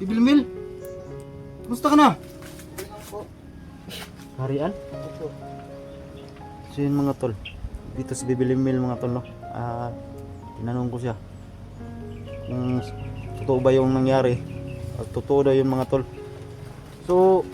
Bibilmil? Kumusta ka na? Harian? Opo. So yun mga tol, dito sa Bibilmil mga tol, no? Tinanong ko siya kung totoo ba yung nangyari at totoo daw yun mga tol. So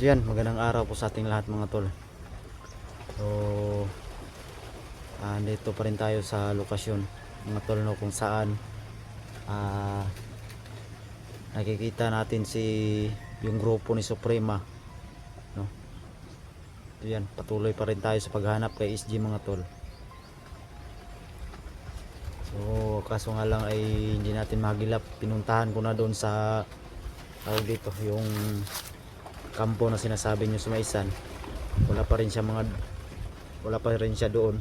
So yan, magandang araw po sa ating lahat mga tol. So dito pa rin tayo sa lokasyon mga tol, no, kung saan nakikita natin yung grupo ni Suprema, no. So yan, patuloy pa rin tayo sa paghanap kay SG mga tol. So kaso nga lang ay hindi natin mahagilap. Pinuntahan ko na doon sa tawag dito, yung kampo na sinasabi nyo sumaisan. Wala pa rin siya doon,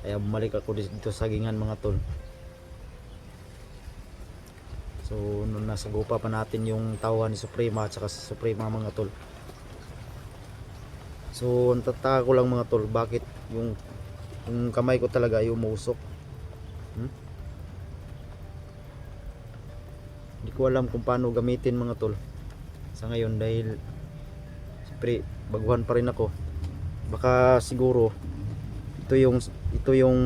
kaya bumalik ako dito sa Gingan mga tol. So nung nasagupa pa natin yung tauhan ni Suprema at saka si Suprema mga tol. So natataka ko lang mga tol, bakit yung kamay ko talaga ay umusok. Hindi ko alam kung paano gamitin mga tol sa ngayon, dahil siyempre baguhan pa rin ako. Baka siguro ito yung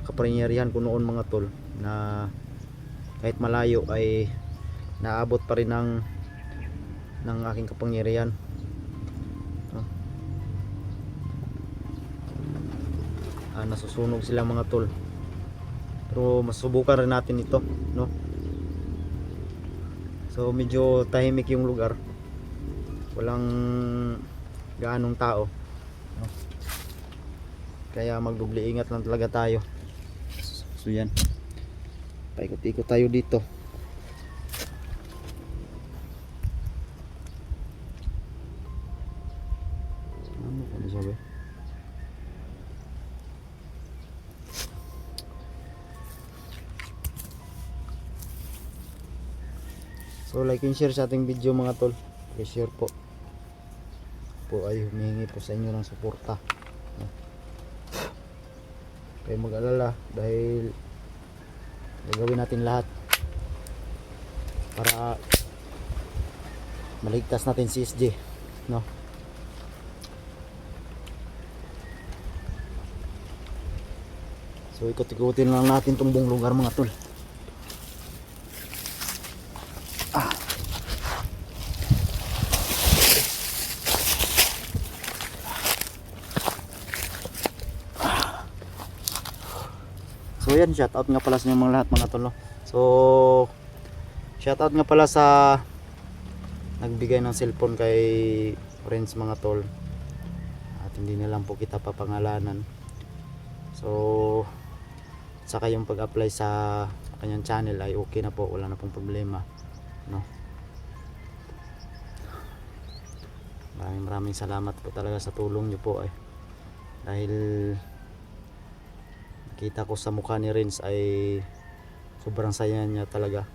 kapangyarihan ko noon mga tol, na kahit malayo ay naabot pa rin ng aking kapangyarihan. Nasusunog sila mga tol, pero masubukan rin natin ito, no. So medyo tahimik yung lugar, walang gaanong tao, no? Kaya magdubli ingat lang talaga tayo. So yan, paikot-ikot tayo dito. Ano sabi? So like and share sa ating video mga tol. I-share po ay humihingi po sa inyo ng suporta. Kaya mag-alala, dahil gagawin natin lahat para maligtas natin si SG, no. So ikot-ikutin lang natin tong buong lugar mga tol. So yan, shoutout nga pala sa inyo mga lahat mga tol, no? So shoutout nga pala sa nagbigay ng cellphone kay friends mga tol, at hindi na lang po kita papangalanan. So saka yung pag-apply sa kanyang channel ay okay na po, wala na pong problema, no. Maraming salamat po talaga sa tulong nyo po, dahil kita ko sa mukha ni Renz ay sobrang saya niya talaga.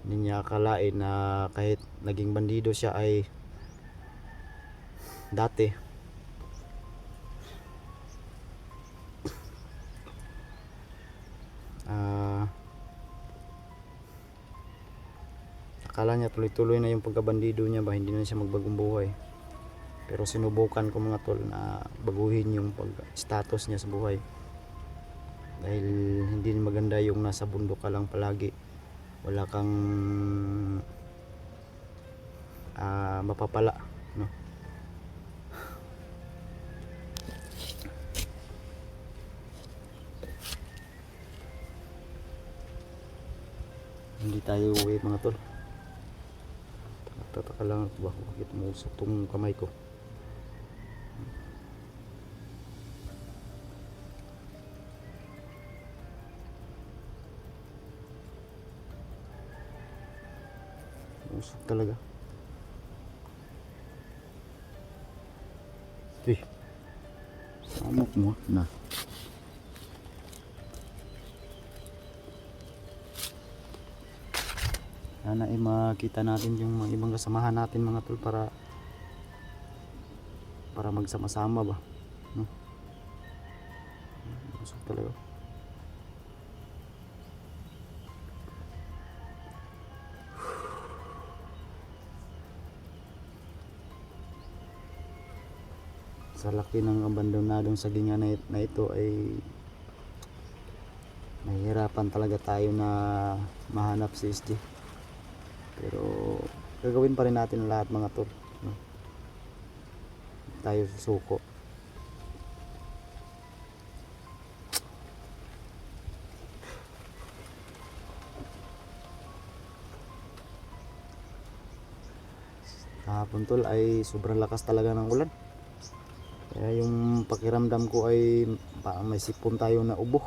Hindi niya akalain na kahit naging bandido siya ay dati akala niya tuloy-tuloy na yung pagkabandido niya ba, hindi na siya magbagong buhay. Pero sinubukan ko mga tol na baguhin yung status niya sa buhay, dahil hindi maganda yung nasa bundok ka lang palagi, wala kang mapapala, no. Hindi tayo uwi mga tol. Tataka lang ako bakit umusok tong kamay ko. Busog talaga. Amok mo na. Sana ay makita natin yung mga ibang kasamahan natin mga tol para magsama-sama ba, no? Busog talaga. Sa laki ng abandonadong sagingan na ito ay mahirapan talaga tayo na mahanap si SD, pero gagawin pa rin natin lahat mga tol, no? Tayo susuko. Kahapon tol ay sobrang lakas talaga ng ulan. Kaya yung pakiramdam ko ay may sipon tayo na ubo.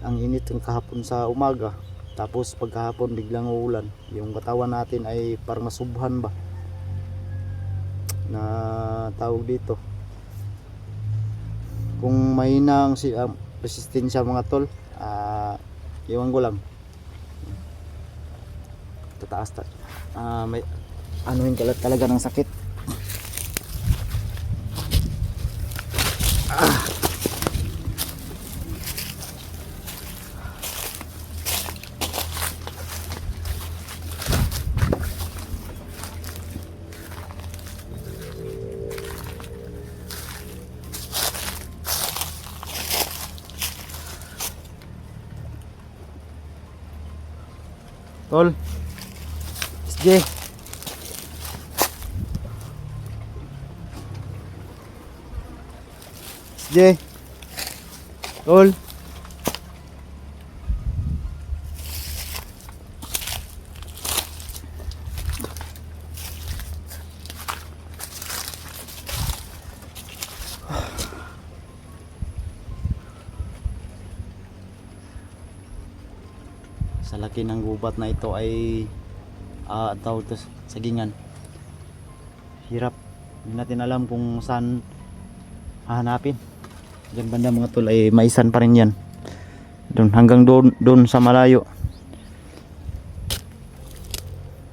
Ang init ng kahapon sa umaga. Tapos pagkahapon biglang uulan. Yung katawan natin ay parang nasubhan ba, na tawag dito. Kung mahina ang resistensya mga tol, iwan ko lang. Tataas may anuhin talaga ng sakit. Tol, SJ, tol. Sa laki ng gubat na ito ay tawag to sagingan. Hirap, hindi natin alam kung saan hahanapin. Diyan banda mga tol ay maisan pa rin yan. Doon hanggang doon sa malayo.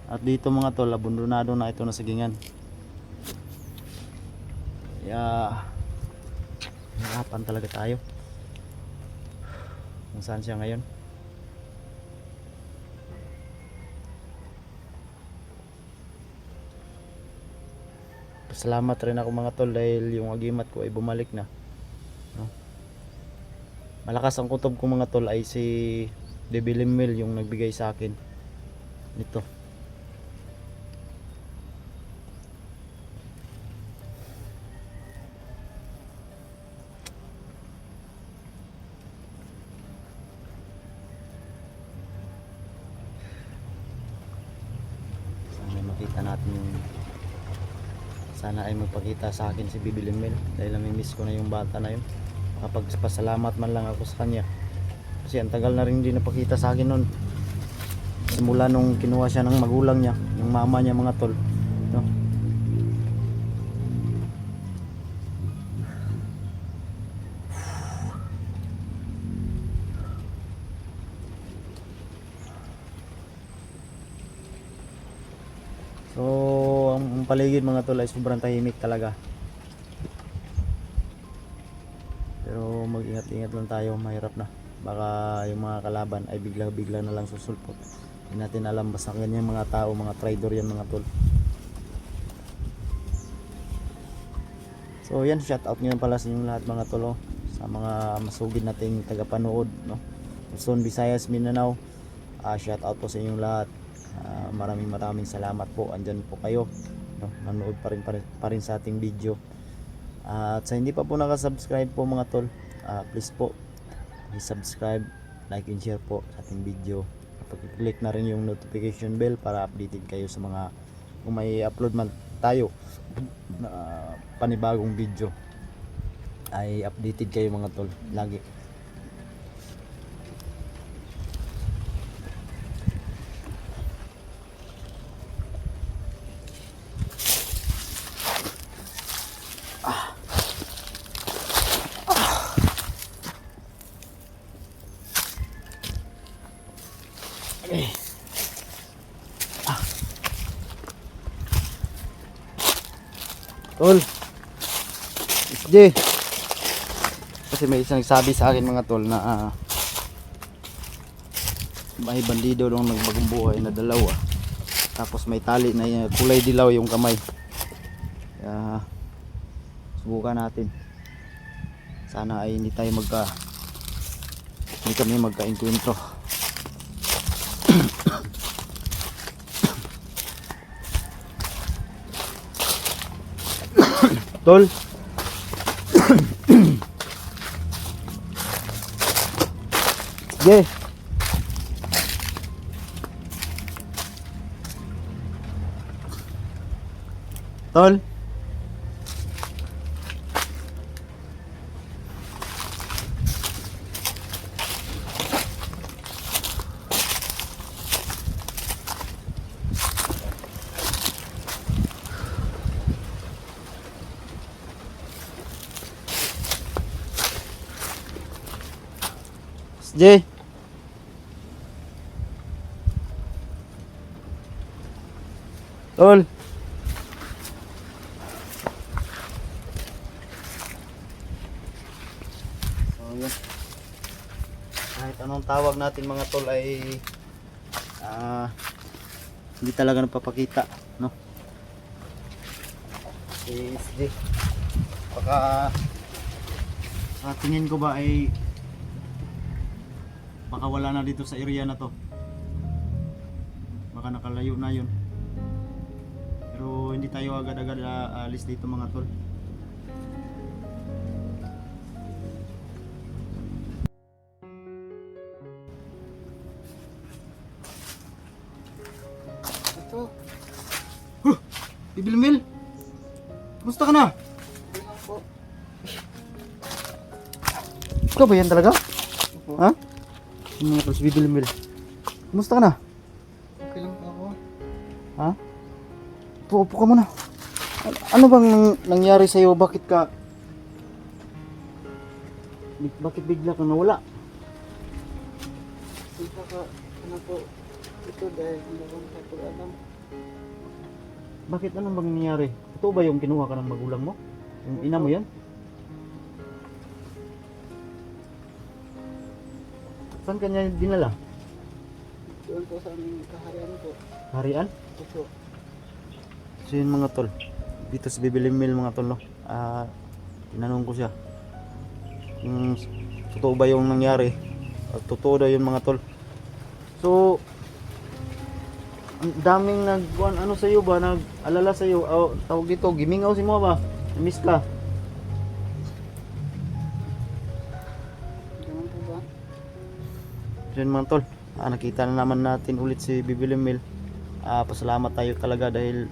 At dito mga tol, abandonado na ito na sagingan. Kaya hirapan talaga tayo. Kung saan siya ngayon. Salamat rin ako mga tol dahil yung agimat ko ay bumalik na, no? Malakas ang kutob ko mga tol ay si Debilimil yung nagbigay sa akin nito. Sana makita natin yung sana ay magpakita sa akin si Bibilimil dahil namimiss ko na yung bata na yun. Makapagpasalamat man lang ako sa kanya kasi ang tagal na rin hindi napakita sa akin nun, simula nung kinuha siya ng magulang niya, yung mama niya mga tol, no? So ang paligid mga tol ay sobrang tahimik talaga. Pero mag-ingat-ingat lang tayo, mahirap na. Baka yung mga kalaban ay bigla-bigla na lang susulpot. Hindi natin alam, basta ganyan mga tao, mga traitor yan mga tol. So yan, shout out ngayon pala sa inyong lahat mga tol, sa mga masugid nating tagapanood, no? Luzon, Visayas, Mindanao, shout out po sa inyong lahat. Maraming salamat po, andyan po kayo, no? Nanood pa rin sa ating video. At sa hindi pa po nakasubscribe po mga tol, please po i-subscribe, like and share po sa ating video. Pag-click na rin yung notification bell para updated kayo sa mga kung may upload man tayo na panibagong video ay updated kayo mga tol lagi. Tol. SJ. Kasi may isang nagsabi sa akin mga tol na may bandido nung nagbagong buhay na dalawa. Tapos may tali na kulay dilaw yung kamay. Kaya subukan natin. Sana ay hindi kami magka-encuentro. Tol. Sige. Tol. SJ. Tol. So yun. Kahit anong tawag natin mga tol ay hindi talaga napapakita, no? Si SJ. Baka sa tingin ko ba ay baka wala na dito sa area na to. Baka nakalayo na yun. Pero hindi tayo agad-agad alis dito mga tol. Ito. Bibilmil! Kumusta ka na? Po. Ikaw ba yan talaga? Opo. Ha? Yung mga tol, si Bibilmil. Kumusta ka na? Okay lang po ako. Ha? Upo ka muna. Ano bang nangyari sa'yo? Bakit bigla kang nawala? Isa ka, ano po, ito dahil hindi ko alam. Bakit anong bang nangyari? Ito ba yung kinuha ka ng magulang mo? Yung ina mo yan? Saan kanya dinala? Doon po sa aming kaharian po. Harian? Ito. So yun mga tol. Dito sa Bibilimil mga tol, no? Tinanong ko siya kung totoo ba yung nangyari. Totoo daw yun mga tol. So ang daming ano sa iyo ba, nag-alala sa iyo. Tawag dito, gimingaw si mo ba? Miss ka. Ganun po ba? So yun mga tol. Nakita na naman natin ulit si Bibilimil. Pasalamat tayo talaga dahil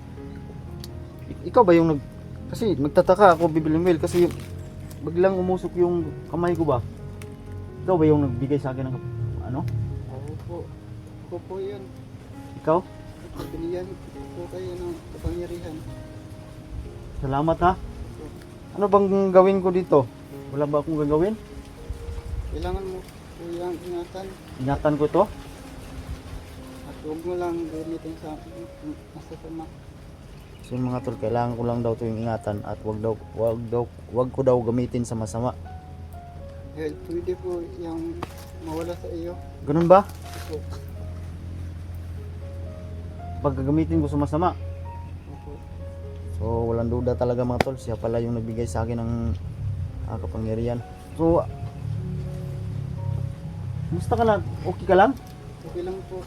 ikaw ba yung kasi nagtataka ako Bibilimil kasi biglang umusok yung kamay ko ba? Ikaw ba yung nagbigay sa akin ng ano? Ako po. Ako po yun. Ikaw? Binigyan po kayo ng kapangyarihan. Salamat ha. Ano bang gawin ko dito? Wala ba akong gagawin? Kailangan mo po yung ingatan. Ingatan ko ito? At huwag mo lang gamitin sa masasama. So yun mga tol, kailangan ko lang daw ito yung ingatan at wag ko daw gamitin sa masama. Dahil pwede po yung mawala sa iyo. Ganun ba? Opo. Pag gagamitin ko sa masama. Opo. So walang duda talaga mga tol, siya pala yung nagbigay sa akin ng kapangyarihan. So musta ka na? Okay ka lang? Okay lang po.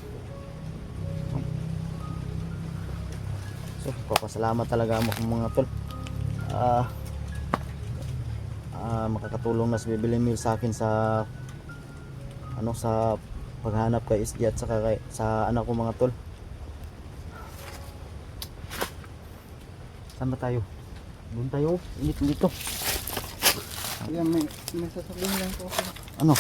So papasalamat talaga mo mga tol. Makakatulong na si Bibilimil sa akin sa sa paghanap kay SJ at sa anak ko mga tol. Saan ba tayo? Doon tayo. Init dito. Kaya may sasabihin lang po ako. Ano?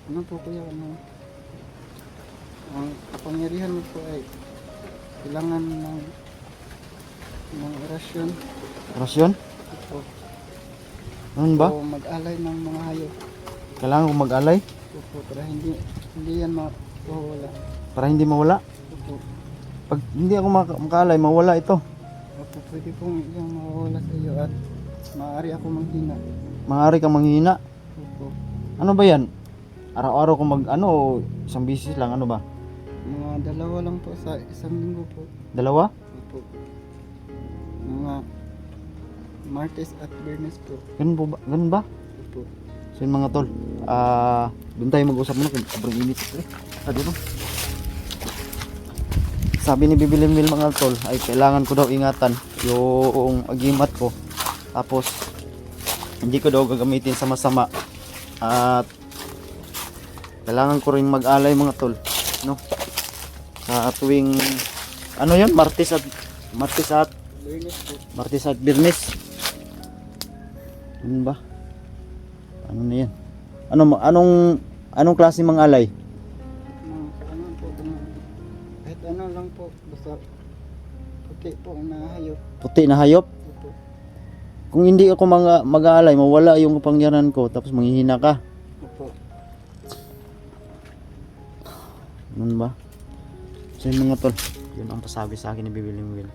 Ano po kuya, ang kapangyarihan mo po ay kailangan ng orasyon. Rasyon? Opo. Ano ba? O mag-alay ng mga hayop. Kailangan ko mag-alay Opo, para hindi yan mawala. para hindi mawala. Opo. Pag hindi ako makalay, mawala ito. Opo, pwede pong yung mawawala sa iyo at maaari ako manghina. Maaari kang manghina. Opo. Ano ba yan? Araw-araw kung isang bisis lang, ano ba? Mga dalawa lang po sa isang linggo po. Dalawa? Opo. Mga Martes at Biyernes po. Ganun po ba? Ganun ba? Opo. So yun mga tol, doon tayo mag-usap muna kung sobrang init. Dito. Sabi ni Bibilim Mil mga tol, ay kailangan ko daw ingatan yung agimat ko. Tapos, hindi ko daw gagamitin sa masama. At kailangan ko rin mag-alay mga tol, no? Sa tuwing ano 'yun, Martes at Biyernes po. Biyernes. Ano ba? Ano na 'yan? Anong klase mga alay? Ano po, kahit ano lang po, basta puti po na hayop. Puti na hayop. Opo. Kung hindi ako mag-aalay, mawala yung kapangyarihan ko, tapos manghihina ka. Opo. Ano ba? So yun mga tol, yun ang pasabi sa akin ni Bibiling Will.